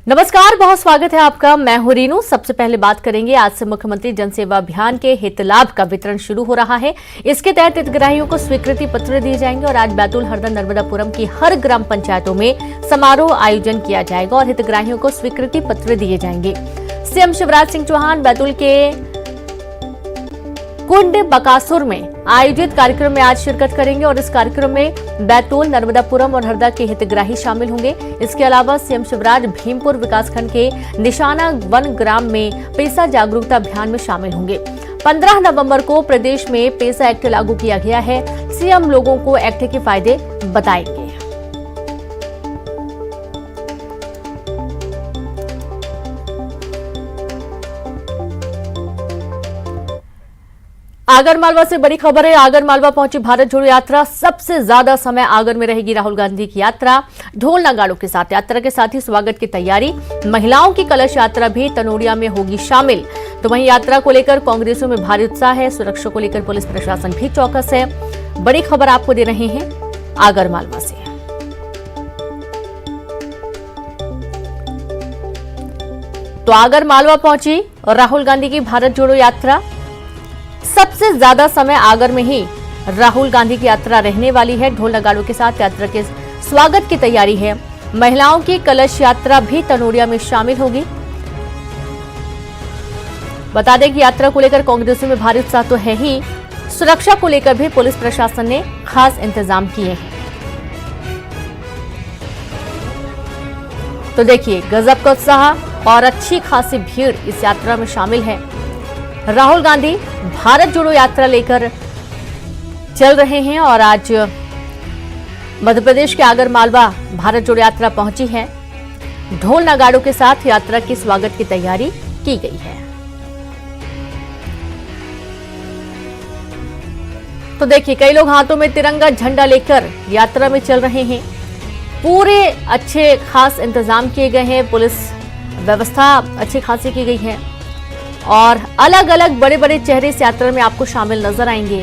नमस्कार, बहुत स्वागत है आपका। मैं हूं रीनू। सबसे पहले बात करेंगे, आज से मुख्यमंत्री जनसेवा अभियान के हित लाभ का वितरण शुरू हो रहा है। इसके तहत हितग्राहियों को स्वीकृति पत्र दिए जाएंगे और आज बैतूल, हरदा, नर्मदापुरम की हर ग्राम पंचायतों में समारोह आयोजन किया जाएगा और हितग्राहियों को स्वीकृति पत्र दिए जाएंगे। सीएम शिवराज सिंह चौहान बैतूल के कुंड बकासुर में आयोजित कार्यक्रम में आज शिरकत करेंगे और इस कार्यक्रम में बैतूल, नर्मदापुरम और हरदा के हितग्राही शामिल होंगे। इसके अलावा सीएम शिवराज भीमपुर विकासखंड के निशाना वन ग्राम में पेसा जागरूकता अभियान में शामिल होंगे। 15 नवंबर को प्रदेश में पेसा एक्ट लागू किया गया है। सीएम लोगों को एक्ट के फायदे बताएंगे। आगर मालवा से बड़ी खबर है। आगर मालवा पहुंची भारत जोड़ो यात्रा। सबसे ज्यादा समय आगर में रहेगी राहुल गांधी की यात्रा। ढोल नगाड़ों के साथ यात्रा के साथ ही स्वागत की तैयारी। महिलाओं की कलश यात्रा भी तनोड़िया में होगी शामिल। तो वहीं यात्रा को लेकर कांग्रेसियों में भारी उत्साह है। सुरक्षा को लेकर पुलिस प्रशासन भी चौकस है। बड़ी खबर आपको दे रहे हैं आगर मालवा से। तो आगर मालवा पहुंची राहुल गांधी की भारत जोड़ो यात्रा। सबसे ज्यादा समय आगर में ही राहुल गांधी की यात्रा रहने वाली है। ढोल नगाड़ों के साथ यात्रा के स्वागत की तैयारी है। महिलाओं की कलश यात्रा भी तनोड़िया में शामिल होगी। बता दें कि यात्रा को लेकर कांग्रेस में भारी उत्साह तो है ही, सुरक्षा को लेकर भी पुलिस प्रशासन ने खास इंतजाम किए हैं। तो देखिए, गजब का उत्साह और अच्छी खासी भीड़ इस यात्रा में शामिल है। राहुल गांधी भारत जोड़ो यात्रा लेकर चल रहे हैं और आज मध्य प्रदेश के आगर मालवा भारत जोड़ो यात्रा पहुंची है। ढोल नगाड़ों के साथ यात्रा की स्वागत की तैयारी की गई है। तो देखिए, कई लोग हाथों में तिरंगा झंडा लेकर यात्रा में चल रहे हैं। पूरे अच्छे खास इंतजाम किए गए हैं। पुलिस व्यवस्था अच्छी खासी की गई है और अलग अलग बड़े बड़े चेहरे इस यात्रा में आपको शामिल नजर आएंगे।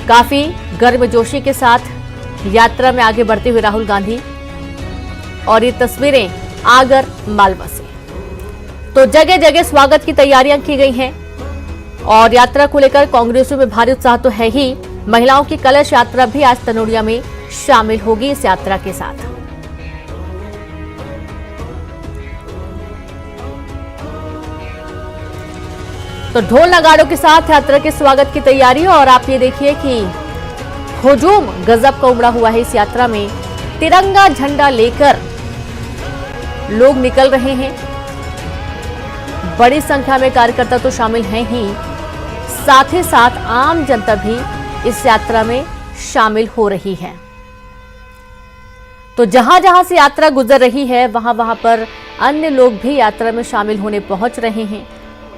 काफी गर्मजोशी के साथ यात्रा में आगे बढ़ते हुए राहुल गांधी और ये तस्वीरें आगर मालवा से। तो जगह जगह स्वागत की तैयारियां की गई हैं और यात्रा को लेकर कांग्रेसियों में भारी उत्साह तो है ही। महिलाओं की कलश यात्रा भी आज तनोड़िया में शामिल होगी इस यात्रा के साथ। तो ढोल नगाड़ों के साथ यात्रा के स्वागत की तैयारी और आप ये देखिए कि हुजूम गजब का उमड़ा हुआ है इस यात्रा में। तिरंगा झंडा लेकर लोग निकल रहे हैं। बड़ी संख्या में कार्यकर्ता तो शामिल हैं ही, साथ ही साथ आम जनता भी इस यात्रा में शामिल हो रही है। तो जहां जहां से यात्रा गुजर रही है वहां वहां पर अन्य लोग भी यात्रा में शामिल होने पहुंच रहे हैं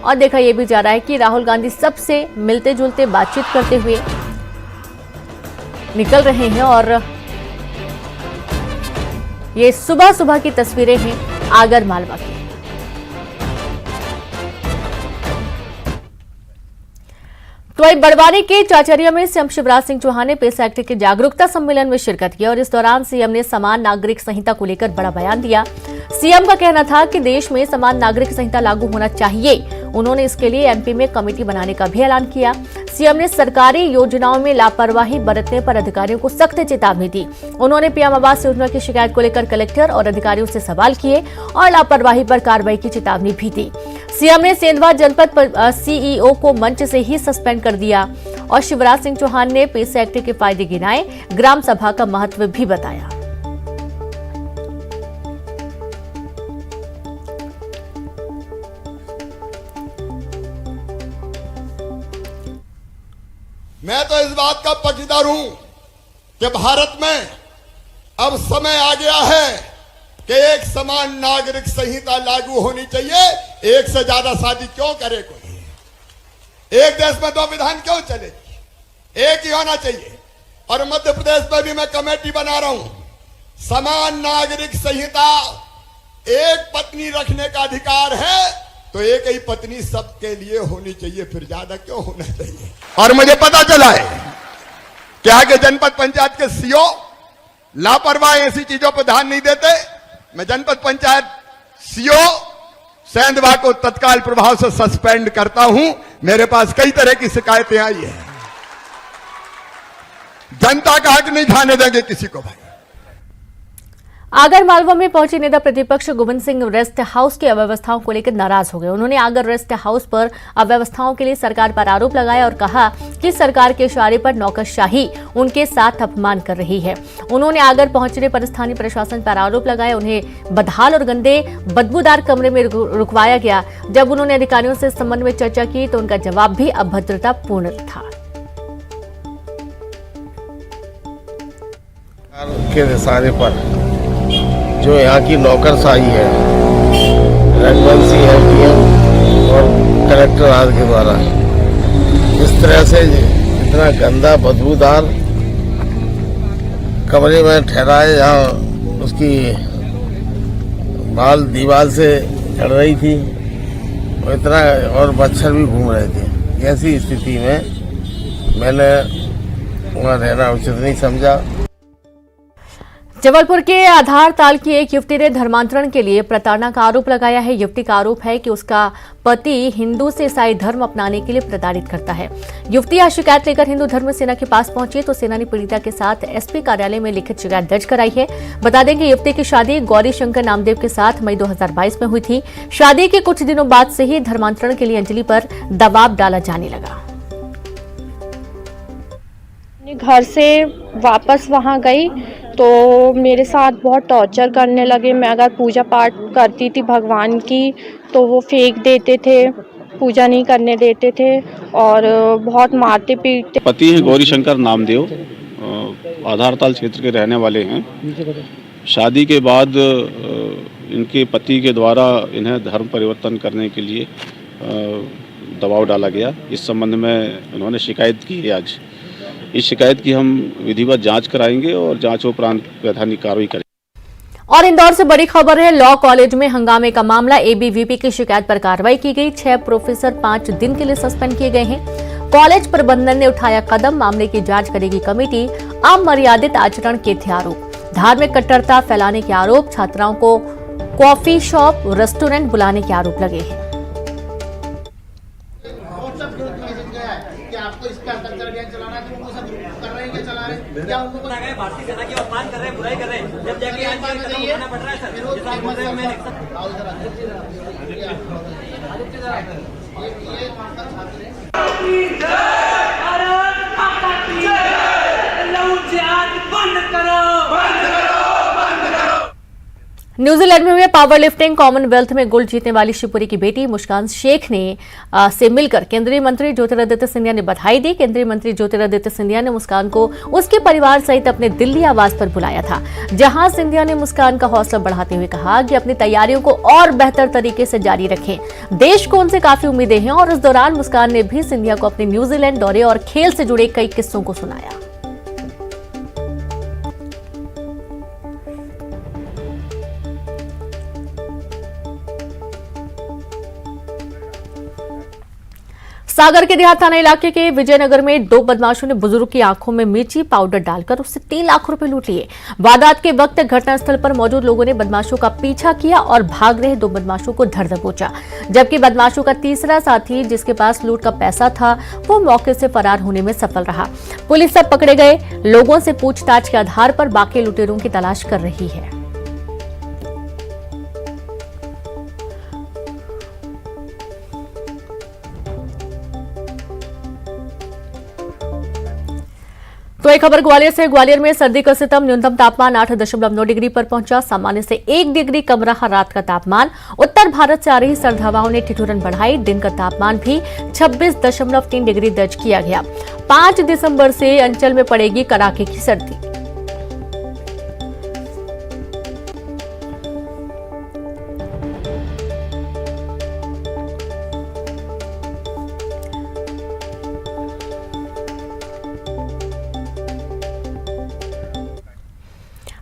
और देखा यह भी जा रहा है कि राहुल गांधी सबसे मिलते जुलते बातचीत करते हुए निकल रहे हैं। और ये सुबह सुबह की तस्वीरें हैं आगर मालवा की। तो वही बड़वानी के चाचरिया में सीएम शिवराज सिंह चौहान ने पेसा एक्ट के जागरूकता सम्मेलन में शिरकत की और इस दौरान सीएम ने समान नागरिक संहिता को लेकर बड़ा बयान दिया। सीएम का कहना था कि देश में समान नागरिक संहिता लागू होना चाहिए। उन्होंने इसके लिए एमपी में कमेटी बनाने का भी ऐलान किया। सीएम ने सरकारी योजनाओं में लापरवाही बरतने पर अधिकारियों को सख्त चेतावनी दी। उन्होंने पीएम आवास योजना की शिकायत को लेकर कलेक्टर और अधिकारियों से सवाल किए और लापरवाही पर कार्रवाई की चेतावनी भी दी। सीएम ने सेंधवा जनपद सीईओ को मंच से ही सस्पेंड कर दिया और शिवराज सिंह चौहान ने पेसा एक्ट के फायदे गिनाए, ग्राम सभा का महत्व भी बताया। मैं तो इस बात का पक्षधर हूं कि भारत में अब समय आ गया है कि एक समान नागरिक संहिता लागू होनी चाहिए। एक से ज्यादा शादी क्यों करे कोई? एक देश में दो विधान क्यों चलेगी? एक ही होना चाहिए। और मध्य प्रदेश में भी मैं कमेटी बना रहा हूं। समान नागरिक संहिता, एक पत्नी रखने का अधिकार है तो एक ही पत्नी सबके लिए होनी चाहिए, फिर ज्यादा क्यों होना चाहिए? और मुझे पता चला है कि आगे जनपद पंचायत के सीओ लापरवाह ऐसी चीजों पर ध्यान नहीं देते। मैं जनपद पंचायत सीओ सेंधवा को तत्काल प्रभाव से सस्पेंड करता हूं। मेरे पास कई तरह की शिकायतें आई है। जनता का हक नहीं खाने देंगे किसी को भाई। आगर मालवा में पहुंचे नेता प्रतिपक्ष गोविंद सिंह रेस्ट हाउस की अव्यवस्थाओं को लेकर नाराज हो गए। उन्होंने आगर रेस्ट हाउस पर अव्यवस्थाओं के लिए सरकार पर आरोप लगाया और कहा कि सरकार के इशारे पर नौकरशाही उनके साथ अपमान कर रही है। उन्होंने आगर पहुंचने पर स्थानीय प्रशासन पर आरोप लगाया। उन्हें बदहाल और गंदे बदबूदार कमरे में रुकवाया गया। जब उन्होंने अधिकारियों से इस संबंध में चर्चा की तो उनका जवाब भी अभद्रतापूर्ण था। के इशारे पर जो यहाँ की नौकरशाही है रघुवंशी एमपीएम और कलेक्टर आदि के द्वारा इस तरह से इतना गंदा बदबूदार कमरे में ठहराए, जहाँ उसकी बाल दीवार से चढ़ रही थी और इतना और मच्छर भी घूम रहे थे। ऐसी स्थिति में मैंने वहाँ रहना उचित नहीं समझा। जबलपुर के आधार ताल की एक युवती ने धर्मांतरण के लिए प्रताड़ना का आरोप लगाया है। युवती का आरोप है कि उसका पति हिंदू से ईसाई धर्म अपनाने के लिए प्रताड़ित करता है। युवती यह शिकायत लेकर हिंदू धर्म सेना के पास पहुंची तो सेना ने पीड़िता के साथ एसपी कार्यालय में लिखित शिकायत दर्ज कराई है। बता दें कि युवती की शादी गौरी शंकर नामदेव के साथ मई 2022 में हुई थी। शादी के कुछ दिनों बाद से ही धर्मांतरण के लिए अंजलि पर दबाव डाला जाने लगा। घर से वापस वहां गई तो मेरे साथ बहुत टॉर्चर करने लगे। मैं अगर पूजा पाठ करती थी भगवान की तो वो फेंक देते थे, पूजा नहीं करने देते थे और बहुत मारते पीटते। पति हैं गौरी शंकर नामदेव, आधारताल क्षेत्र के रहने वाले हैं। शादी के बाद इनके पति के द्वारा इन्हें धर्म परिवर्तन करने के लिए दबाव डाला गया। इस संबंध में उन्होंने शिकायत की है। आज इस शिकायत की हम विधिवत जांच कराएंगे और जांच उपरांत वैधानिक कार्रवाई करेंगे। और इंदौर से बड़ी खबर है। लॉ कॉलेज में हंगामे का मामला, एबीवीपी की शिकायत पर कार्रवाई की गई। 6 प्रोफेसर 5 दिन के लिए सस्पेंड किए गए हैं। कॉलेज प्रबंधन ने उठाया कदम, मामले की जांच करेगी कमेटी। अमर्यादित आचरण के थे आरोप, धार्मिक कट्टरता फैलाने के आरोप, छात्राओं को कॉफी शॉप रेस्टोरेंट बुलाने के आरोप लगे हैं। आपको इसका अंतर अभियान चलाना है तो उनको सब कर रहे हैं, क्या चला रहे हैं, क्या उनको भारतीय सेना की अपमान कर रहे हैं, बुराई कर रहे हैं, जब जाके आज उठाना पड़ रहा है सर। ये न्यूजीलैंड में हुए पावर लिफ्टिंग कॉमनवेल्थ में गोल्ड जीतने वाली शिवपुरी की बेटी मुस्कान शेख ने से मिलकर केंद्रीय मंत्री ज्योतिरादित्य सिंधिया ने बधाई दी। केंद्रीय मंत्री ज्योतिरादित्य सिंधिया ने मुस्कान को उसके परिवार सहित अपने दिल्ली आवास पर बुलाया था, जहां सिंधिया ने मुस्कान का हौसला बढ़ाते हुए कहा कि अपनी तैयारियों को और बेहतर तरीके से जारी रखें। देश को उनसे काफी उम्मीदें हैं। और इस दौरान मुस्कान ने भी सिंधिया को अपने न्यूजीलैंड दौरे और खेल से जुड़े कई किस्सों को सुनाया। सागर के देहात थाना इलाके के विजयनगर में 2 बदमाशों ने बुजुर्ग की आंखों में मिर्ची पाउडर डालकर उससे 3 लाख रुपए लूट लिए। वारदात के वक्त घटनास्थल पर मौजूद लोगों ने बदमाशों का पीछा किया और भाग रहे 2 बदमाशों को धर दबोचा, जबकि बदमाशों का तीसरा साथी जिसके पास लूट का पैसा था वो मौके से फरार होने में सफल रहा। पुलिस सब पकड़े गए लोगों से पूछताछ के आधार पर बाकी लुटेरों की तलाश कर रही है। तो एक खबर ग्वालियर से। ग्वालियर में सर्दी का सितम, न्यूनतम तापमान 8.9 डिग्री पर पहुंचा। सामान्य से 1 डिग्री कम रहा रात का तापमान। उत्तर भारत से आ रही सर्द हवाओं ने ठिठुरन बढ़ाई। दिन का तापमान भी 26.3 डिग्री दर्ज किया गया। 5 दिसंबर से अंचल में पड़ेगी कड़ाके की सर्दी।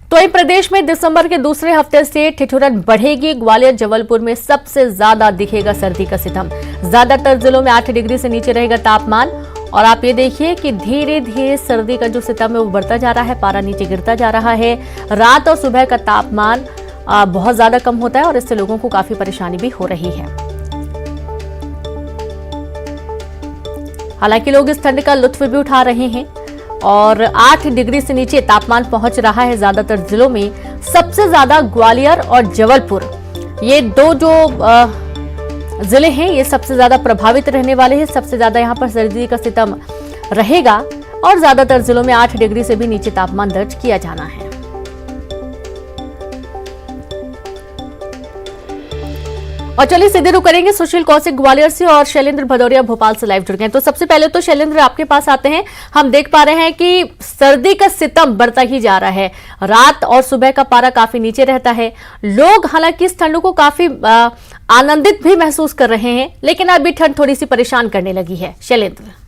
तो वहीं प्रदेश में दिसंबर के दूसरे हफ्ते से ठिठुरन बढ़ेगी। ग्वालियर जबलपुर में सबसे ज्यादा दिखेगा सर्दी का सितम। ज्यादातर जिलों में 8 डिग्री से नीचे रहेगा तापमान। और आप ये देखिए कि धीरे धीरे सर्दी का जो सितम है वो बढ़ता जा रहा है, पारा नीचे गिरता जा रहा है। रात और सुबह का तापमान बहुत ज्यादा कम होता है और इससे लोगों को काफी परेशानी भी हो रही है। हालांकि लोग इस ठंड का लुत्फ भी उठा रहे हैं और 8 डिग्री से नीचे तापमान पहुंच रहा है ज्यादातर जिलों में। सबसे ज्यादा ग्वालियर और जबलपुर, ये दो जो जिले हैं, ये सबसे ज्यादा प्रभावित रहने वाले हैं। सबसे ज्यादा यहां पर सर्दी का सितम रहेगा और ज्यादातर जिलों में 8 डिग्री से भी नीचे तापमान दर्ज किया जाना है। और चलिए सीधे रुक करेंगे सुशील कौशिक ग्वालियर से और शैलेंद्र भदौरिया भोपाल से लाइव जुड़ गए। तो सबसे पहले तो शैलेंद्र आपके पास आते हैं। हम देख पा रहे हैं कि सर्दी का सितम बढ़ता ही जा रहा है। रात और सुबह का पारा काफी नीचे रहता है। लोग हालांकि इस ठंड को काफी आनंदित भी महसूस कर रहे हैं, लेकिन अभी ठंड थोड़ी सी परेशान करने लगी है। शैलेंद्र।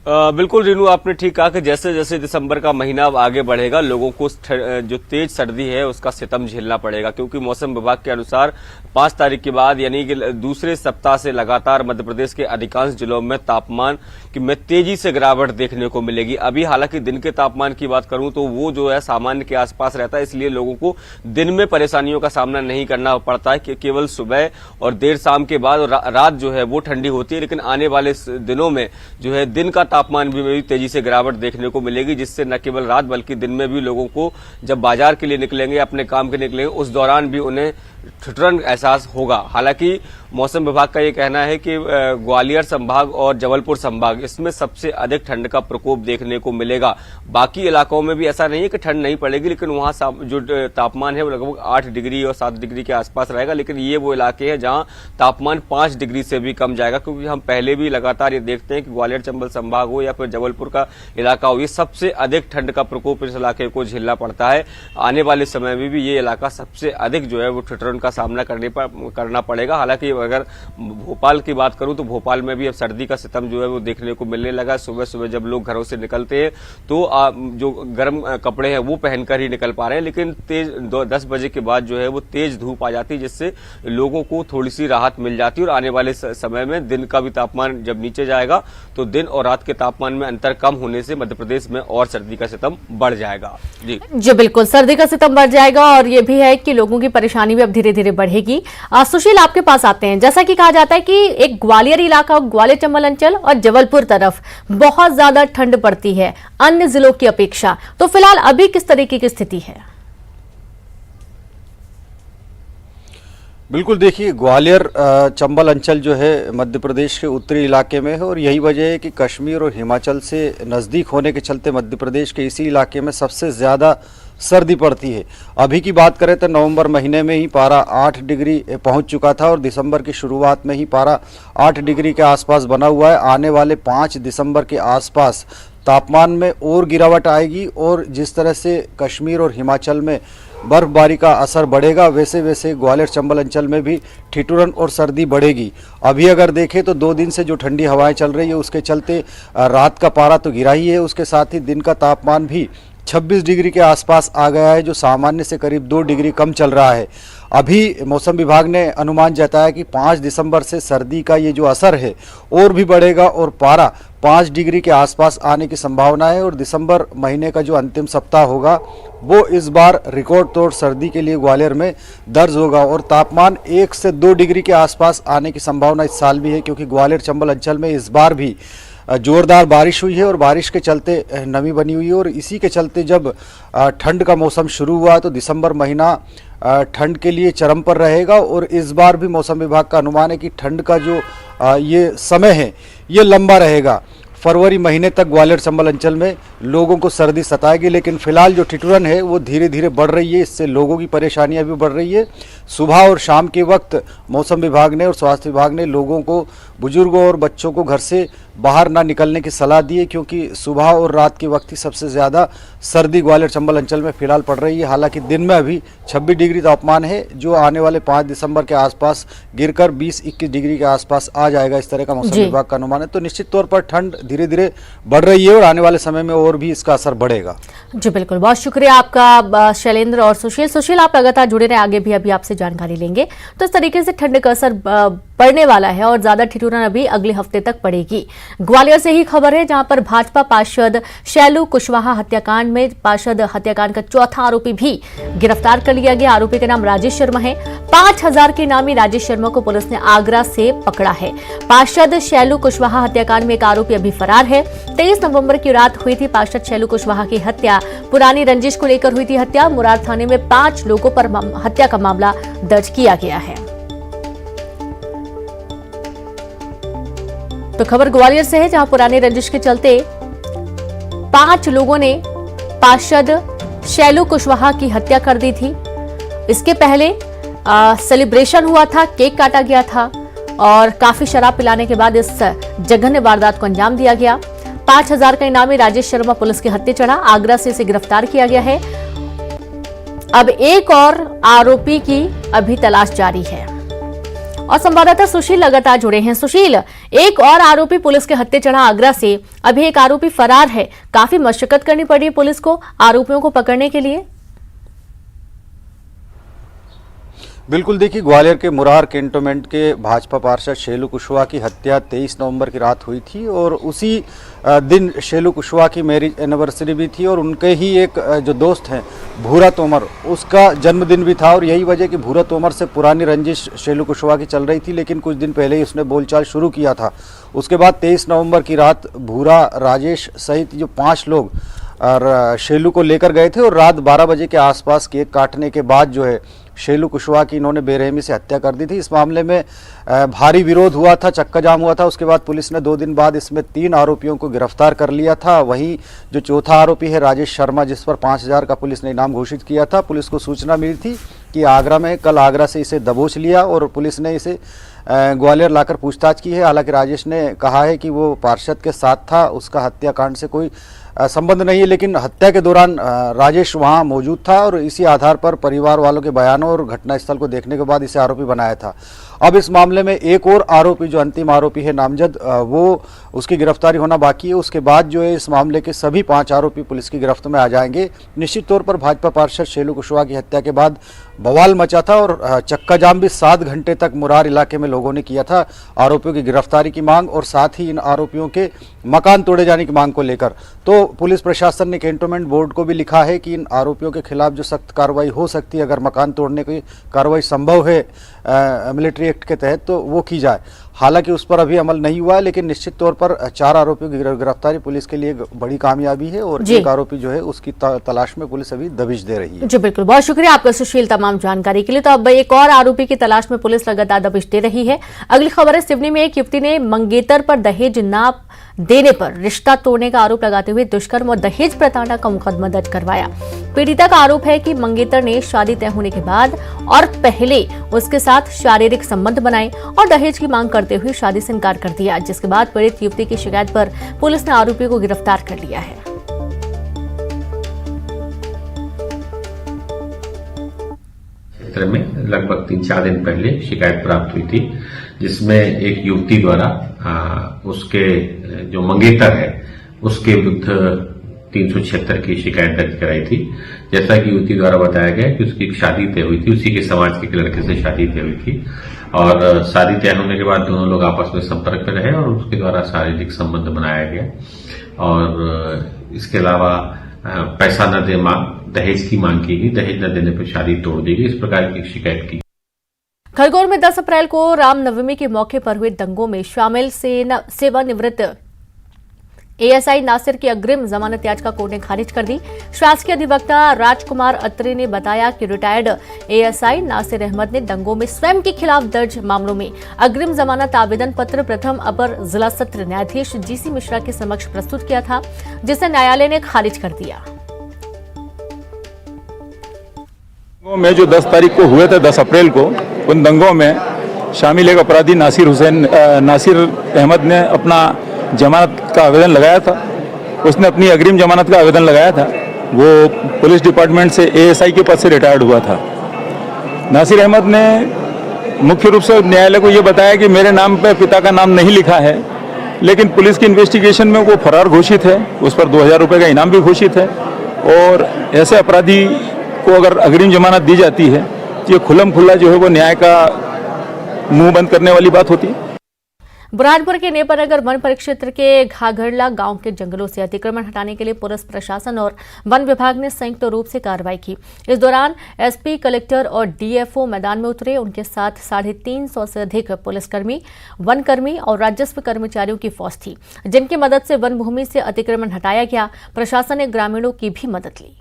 बिल्कुल रीनू, आपने ठीक कहा कि जैसे जैसे दिसंबर का महीना अब आगे बढ़ेगा, लोगों को जो तेज सर्दी है उसका सितम झेलना पड़ेगा, क्योंकि मौसम विभाग के अनुसार 5 तारीख के बाद यानी कि दूसरे सप्ताह से लगातार मध्य प्रदेश के अधिकांश जिलों में तापमान में तेजी से गिरावट देखने को मिलेगी। अभी हालांकि दिन के तापमान की बात करूं तो वो जो है सामान्य के आसपास रहता है, इसलिए लोगों को दिन में परेशानियों का सामना नहीं करना पड़ता है कि केवल सुबह और देर शाम के बाद रात जो है वो ठंडी होती है। लेकिन आने वाले दिनों में जो है दिन का तापमान भी तेजी से गिरावट देखने को मिलेगी, जिससे न केवल रात बल्कि दिन में भी लोगों को जब बाजार के लिए निकलेंगे, अपने काम के निकलेंगे, उस दौरान भी उन्हें ठिठुरन एहसास होगा। हालांकि मौसम विभाग का ये कहना है कि ग्वालियर संभाग और जबलपुर संभाग, इसमें सबसे अधिक ठंड का प्रकोप देखने को मिलेगा। बाकी इलाकों में भी ऐसा नहीं है कि ठंड नहीं पड़ेगी, लेकिन वहां जो तापमान है वो लगभग 8 डिग्री और 7 डिग्री के आसपास रहेगा। लेकिन ये वो इलाके हैं जहां तापमान 5 डिग्री से भी कम जाएगा, क्योंकि हम पहले भी लगातार ये देखते हैं कि ग्वालियर चंबल संभाग हो या फिर जबलपुर का इलाका हो, ये सबसे अधिक ठंड का प्रकोप इस इलाके को झेलना पड़ता है। आने वाले समय में भी ये इलाका सबसे अधिक जो है वो ठिठुरन का सामना करना पड़ेगा। हालांकि अगर भोपाल की बात करूं तो भोपाल में भी अब सर्दी का सितम जो है वो देखने को मिलने लगा। सुबह सुबह जब लोग घरों से निकलते हैं तो जो गर्म कपड़े हैं वो पहनकर ही निकल पा रहे हैं, लेकिन तेज 10 बजे के बाद जो है वो तेज धूप आ जाती है, जिससे लोगों को थोड़ी सी राहत मिल जाती है। और आने वाले समय में दिन का भी तापमान जब नीचे जाएगा तो दिन और रात के तापमान में अंतर कम होने से मध्य प्रदेश में और सर्दी का सितम बढ़ जाएगा। जी बिल्कुल, सर्दी का सितम बढ़ जाएगा और ये भी है कि लोगों की परेशानी भी अब धीरे धीरे बढ़ेगी। सुशील आपके पास आते हैं। जैसा कि कहा जाता है कि एक ग्वालियर इलाका, ग्वालियर चंबल अंचल और जबलपुर तरफ बहुत ज्यादा ठंड पड़ती है अन्य जिलों की अपेक्षा, तो फिलहाल अभी किस तरीके की स्थिति है? बिल्कुल, देखिए ग्वालियर चंबल अंचल जो है मध्य प्रदेश के उत्तरी इलाके में है और यही वजह है कि कश्मीर और हिमाचल से नज़दीक होने के चलते मध्य प्रदेश के इसी इलाके में सबसे ज़्यादा सर्दी पड़ती है। अभी की बात करें तो नवंबर महीने में ही पारा 8 डिग्री पहुंच चुका था और दिसंबर की शुरुआत में ही पारा 8 डिग्री के आसपास बना हुआ है। आने वाले 5 दिसंबर के आसपास तापमान में और गिरावट आएगी और जिस तरह से कश्मीर और हिमाचल में बर्फबारी का असर बढ़ेगा, वैसे वैसे ग्वालियर चंबल अंचल में भी ठिठुरन और सर्दी बढ़ेगी। अभी अगर देखें तो 2 दिन से जो ठंडी हवाएं चल रही है उसके चलते रात का पारा तो गिरा ही है, उसके साथ ही दिन का तापमान भी 26 डिग्री के आसपास आ गया है, जो सामान्य से करीब 2 डिग्री कम चल रहा है। अभी मौसम विभाग ने अनुमान जताया कि 5 दिसंबर से सर्दी का ये जो असर है और भी बढ़ेगा और पारा 5 डिग्री के आसपास आने की संभावना है और दिसंबर महीने का जो अंतिम सप्ताह होगा वो इस बार रिकॉर्ड तोड़ सर्दी के लिए ग्वालियर में दर्ज होगा और तापमान 1 से 2 डिग्री के आसपास आने की संभावना इस साल भी है, क्योंकि ग्वालियर चंबल अंचल में इस बार भी जोरदार बारिश हुई है और बारिश के चलते नमी बनी हुई है और इसी के चलते जब ठंड का मौसम शुरू हुआ तो दिसंबर महीना ठंड के लिए चरम पर रहेगा और इस बार भी मौसम विभाग का अनुमान है कि ठंड का जो ये समय है ये लंबा रहेगा। फरवरी महीने तक ग्वालियर चंबल अंचल में लोगों को सर्दी सताएगी, लेकिन फिलहाल जो ठिठुरन है वो धीरे धीरे बढ़ रही है, इससे लोगों की परेशानियां भी बढ़ रही है। सुबह और शाम के वक्त मौसम विभाग ने और स्वास्थ्य विभाग ने लोगों को, बुजुर्गों और बच्चों को घर से बाहर ना निकलने की सलाह दी है, क्योंकि सुबह और रात के वक्त ही सबसे ज़्यादा सर्दी ग्वालियर चंबल अंचल में फिलहाल पड़ रही है। हालांकि दिन में अभी 26 डिग्री तापमान है, जो आने वाले 5 दिसंबर के आसपास गिरकर 20-21 डिग्री के आसपास आ जाएगा, इस तरह का मौसम विभाग का अनुमान है। तो निश्चित तौर पर ठंड धीरे धीरे बढ़ रही है और आने वाले समय में और भी इसका असर बढ़ेगा। जी बिल्कुल, बहुत शुक्रिया आपका शैलेंद्र और सुशील आप लगातार जुड़े रहे, आगे भी अभी आपसे जानकारी लेंगे। तो इस तरीके से ठंड का असर बढ़ने वाला है और ज्यादा ठिठुरन तुरंत अभी अगले हफ्ते तक पड़ेगी। ग्वालियर से ही खबर है, जहां पर भाजपा पार्षद शैलू कुशवाहा हत्याकांड में पार्षद हत्याकांड का चौथा आरोपी भी गिरफ्तार कर लिया गया। आरोपी का नाम राजेश शर्मा है। 5000 के इनामी राजेश शर्मा को पुलिस ने आगरा से पकड़ा है। पार्षद शैलू कुशवाहा हत्याकांड में एक आरोपी अभी फरार है। 23 नवंबर की रात हुई थी पार्षद शैलू कुशवाहा की हत्या। पुरानी रंजिश को लेकर हुई थी हत्या। मुरार थाने में 5 लोगों पर हत्या का मामला दर्ज किया गया है। तो खबर ग्वालियर से है, जहां पुरानी रंजिश के चलते 5 लोगों ने पार्षद शैलू कुशवाहा की हत्या कर दी थी। इसके पहले सेलिब्रेशन हुआ था, केक काटा गया था और काफी शराब पिलाने के बाद इस जघन्य वारदात को अंजाम दिया गया। 5000 का इनामी राजेश शर्मा पुलिस के हत्थे चढ़ा। आगरा से इसे गिरफ्तार किया गया है। अब एक और आरोपी की अभी तलाश जारी है और संवाददाता सुशील लगातार जुड़े हैं। सुशील, एक और आरोपी पुलिस के हत्थे चढ़ा आगरा से, अभी एक आरोपी फरार है। काफी मशक्कत करनी पड़ी है पुलिस को आरोपियों को पकड़ने के लिए। बिल्कुल, देखिए ग्वालियर के मुरार कैंटोनमेंट के भाजपा पार्षद शैलू कुशवाहा की हत्या 23 नवंबर की रात हुई थी और उसी दिन शैलू कुशवाहा की मैरिज एनिवर्सरी भी थी और उनके ही एक जो दोस्त हैं भूरा तोमर, उसका जन्मदिन भी था और यही वजह कि भूरा तोमर से पुरानी रंजिश शैलू कुशवाहा की चल रही थी, लेकिन कुछ दिन पहले ही उसने बोलचाल शुरू किया था। उसके बाद 23 नवंबर की रात भूरा, राजेश सहित जो 5 लोग और शैलू को लेकर गए थे और रात 12 बजे के आसपास केक काटने के बाद जो है शैलू कुशवाहा की इन्होंने बेरहमी से हत्या कर दी थी। इस मामले में भारी विरोध हुआ था, चक्का जाम हुआ था। उसके बाद पुलिस ने 2 दिन बाद इसमें 3 आरोपियों को गिरफ्तार कर लिया था। वहीं जो चौथा आरोपी है राजेश शर्मा, जिस पर 5000 का पुलिस ने इनाम घोषित किया था, पुलिस को सूचना मिली थी कि आगरा में, कल आगरा से इसे दबोच लिया और पुलिस ने इसे ग्वालियर लाकर पूछताछ की है। हालांकि राजेश ने कहा है कि वो पार्षद के साथ था, उसका हत्याकांड से कोई संबंध नहीं है, लेकिन हत्या के दौरान राजेश वहां मौजूद था और इसी आधार पर परिवार वालों के बयानों और घटनास्थल को देखने के बाद इसे आरोपी बनाया था। अब इस मामले में एक और आरोपी, जो अंतिम आरोपी है नामजद, वो उसकी गिरफ्तारी होना बाकी है। उसके बाद जो है इस मामले के सभी 5 आरोपी पुलिस की गिरफ्त में आ जाएंगे। निश्चित तौर पर भाजपा पार्षद शैलू कुशवाहा की हत्या के बाद बवाल मचा था और चक्का जाम भी 7 घंटे तक मुरार इलाके में लोगों ने किया था आरोपियों की गिरफ्तारी की मांग और साथ ही इन आरोपियों के मकान तोड़े जाने की मांग को लेकर। तो पुलिस प्रशासन ने कैंटोनमेंट बोर्ड को भी लिखा है कि इन आरोपियों के खिलाफ जो सख्त कार्रवाई हो सकती है, अगर मकान तोड़ने की कार्रवाई संभव है मिलिट्री एक्ट के तहत, तो वो की जाए। हालांकि उस पर अभी अमल नहीं हुआ है, लेकिन निश्चित तौर पर 4 आरोपियों की गिरफ्तारी पुलिस के लिए बड़ी कामयाबी है और एक आरोपी जो है उसकी तलाश में पुलिस अभी दबिश दे रही है। जी बिल्कुल, बहुत शुक्रिया आपका सुशील तमाम जानकारी के लिए। तो अब एक और आरोपी की तलाश में पुलिस लगातार दबिश दे रही है। अगली खबर है, सिवनी में एक युवती ने मंगेतर पर दहेज न देने पर रिश्ता तोड़ने का आरोप लगाते हुए दुष्कर्म और दहेज प्रताड़ना का मुकदमा दर्ज करवाया। पीड़िता का आरोप है कि मंगेतर ने शादी तय होने के बाद और पहले उसके साथ शारीरिक संबंध बनाए और दहेज की मांग करते हुए शादी से इनकार कर दिया, जिसके बाद पीड़ित युवती की शिकायत पर पुलिस ने आरोपी को गिरफ्तार कर लिया है। क्षेत्र में लगभग 3-4 दिन पहले शिकायत प्राप्त हुई थी, जिसमें एक युवती द्वारा उसके जो मंगेतर है उसके विरुद्ध 376 की शिकायत दर्ज कराई थी। जैसा कि युवती द्वारा बताया गया कि उसकी शादी तय हुई थी, उसी के समाज के एक लड़के से शादी तय हुई थी और शादी तय होने के बाद दोनों लोग आपस में संपर्क में रहे और उसके द्वारा शारीरिक संबंध बनाया गया और इसके अलावा पैसा न दे मांग, दहेज की मांग की गई, दहेज न देने पर शादी तोड़ दी गई, इस प्रकार की शिकायत की। खरगोन में 10 अप्रैल को रामनवमी के मौके पर हुए दंगों में शामिल सेवानिवृत्त एएसआई नासिर की अग्रिम जमानत याचिका कोर्ट ने खारिज कर दी। शासकीय अधिवक्ता राजकुमार अत्रे ने बताया कि रिटायर्ड एएसआई नासिर अहमद ने दंगों में स्वयं के खिलाफ दर्ज मामलों में अग्रिम जमानत आवेदन पत्र प्रथम अपर जिला सत्र न्यायाधीश जीसी मिश्रा के समक्ष प्रस्तुत किया था, जिसे न्यायालय ने खारिज कर दिया। में जो 10 तारीख को हुए थे, 10 अप्रैल को, उन दंगों में शामिल एक अपराधी नासिर अहमद ने अपना जमानत का आवेदन लगाया था। उसने अपनी अग्रिम जमानत का आवेदन लगाया था। वो पुलिस डिपार्टमेंट से एएसआई के पद से रिटायर्ड हुआ था। नासिर अहमद ने मुख्य रूप से न्यायालय को ये बताया कि मेरे नाम पे पिता का नाम नहीं लिखा है, लेकिन पुलिस की इन्वेस्टिगेशन में वो फरार घोषित है, उस पर 2000 रुपये का इनाम भी घोषित है और ऐसे अपराधी को अगर अग्रिम जमानत दी जाती है तो ये खुल्लम खुल्ला जो है वो न्याय का मुंह बंद करने वाली बात होती है। बुरहानपुर के नेपानगर वन परिक्षेत्र के घाघरला गांव के जंगलों से अतिक्रमण हटाने के लिए पुलिस प्रशासन और वन विभाग ने संयुक्त रूप से कार्रवाई की। इस दौरान एसपी, कलेक्टर और डीएफओ मैदान में उतरे। उनके साथ 350 से अधिक पुलिसकर्मी, वनकर्मी और राजस्व कर्मचारियों की फौज थी, जिनकी मदद से वन भूमि से अतिक्रमण हटाया गया। प्रशासन ने ग्रामीणों की भी मदद ली।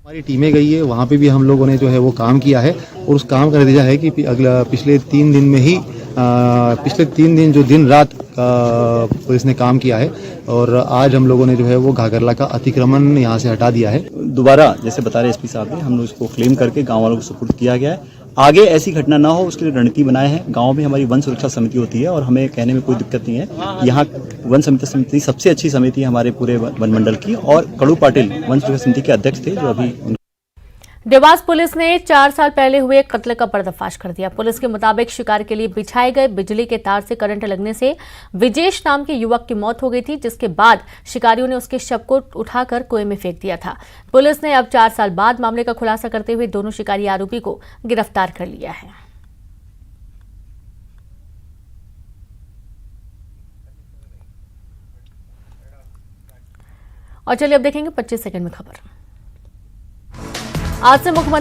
हमारी टीमें गई है, वहाँ पे भी हम लोगों ने जो है वो काम किया है और उस काम का नतीजा है कि पिछले 3 दिन में ही पिछले 3 दिन जो दिन रात पुलिस ने काम किया है और आज हम लोगों ने जो है वो घाघरला का अतिक्रमण यहाँ से हटा दिया है। दोबारा जैसे बता रहे एसपी साहब ने, हम लोग इसको क्लेम करके गाँव वालों को सुपुर्द किया गया है। आगे ऐसी घटना ना हो उसके लिए रणनीति बनाए हैं। गांव में हमारी वन सुरक्षा समिति होती है और हमें कहने में कोई दिक्कत नहीं है। यहाँ वन समिति सबसे अच्छी समिति है हमारे पूरे वन मंडल की और कड़ू पाटिल वन सुरक्षा समिति के अध्यक्ष थे जो अभी। देवास पुलिस ने 4 साल पहले हुए कत्ल का पर्दाफाश कर दिया। पुलिस के मुताबिक शिकार के लिए बिछाए गए बिजली के तार से करंट लगने से विजेश नाम के युवक की मौत हो गई थी, जिसके बाद शिकारियों ने उसके शव को उठाकर कुएं में फेंक दिया था। पुलिस ने अब 4 साल बाद मामले का खुलासा करते हुए दोनों शिकारी आरोपी को गिरफ्तार कर लिया है। और चलिए अब देखेंगे 25 सेकंड में खबर। आज से मुख्यमंत्री